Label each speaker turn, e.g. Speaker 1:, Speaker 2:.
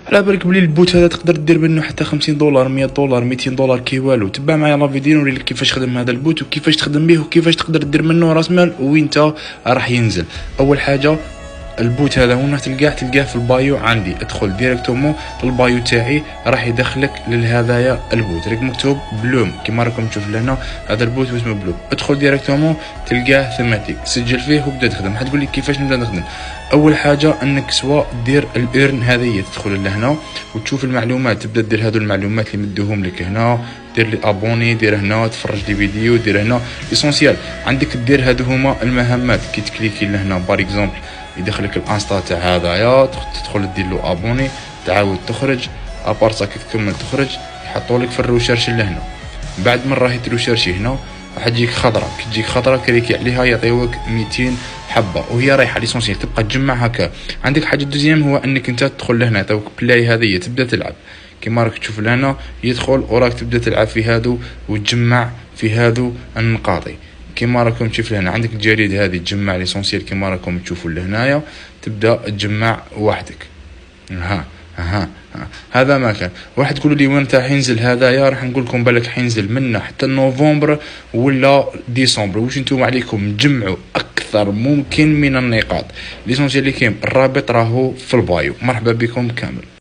Speaker 1: على بالك بلي البوت هذا تقدر دير منه حتى $50 $100 $200 كي والو. تبع معايا لا فيديو نوريلك كيفاش خدم هذا البوت وكيفاش تخدم به وكيفاش تقدر دير منه راس مال وينتا راح ينزل. اول حاجه البوت هذا هنا تلقاه في البايو عندي. ادخل ديريكتومون للبايو تاعي راح يدخلك لهذايا البوت راك مكتوب بلوم كيما راكم تشوف لهنا. هذا البوت اسمه بلوم. ادخل ديريكتومون تلقاه ثيماتيك سجل فيه وبدا تخدم. حتقول لي كيفاش نبدا نخدم؟ اول حاجه انك سواء دير الايرن هذه تدخل لهنا وتشوف المعلومات تبدا دير هذو المعلومات اللي مدوهم لك هنا. دير لي ابوني دير هنا تفرج لي فيديو دير هنا ليسونسيال عندك دير هادو هما المهمات. كي تكليكي لهنا بار اكزومبل يدخلك الانستا تاع هذايا تدخل دير له ابوني تعاود تخرج ابارسا كي تكمل تخرج يحطوا لك في الروشيرش لهنا. بعد من راهي تروشيرشي هنا راح تجيك خضره. كي تجيك خضره كليكي عليها يعطيوك 200 حبه وهي رايحه ليسونسيال تبقى تجمع هكا. عندك حاجه دوزيام هو انك انت تدخل لهنا يعطيوك بلاي هذه تبدا تلعب كيما راك تشوف لهنا يدخل وراك تبدا تلعب في هادو وتجمع في هادو النقاطي كيما راكم تشوف لهنا. عندك الجريد هذه تجمع ليسونسيال كيما راكم تشوفوا لهنايا تبدا تجمع وحدك. هذا ما كان. واحد تقولوا لي وين تاع حينزل هذايا؟ راح نقول لكم بالك حينزل منا حتى نوفمبر ولا ديسمبر. واش نتوما عليكم تجمعوا اكثر ممكن من النقاط ليسونسيال اللي كاين. الرابط راهو في البايو. مرحبا بكم كامل.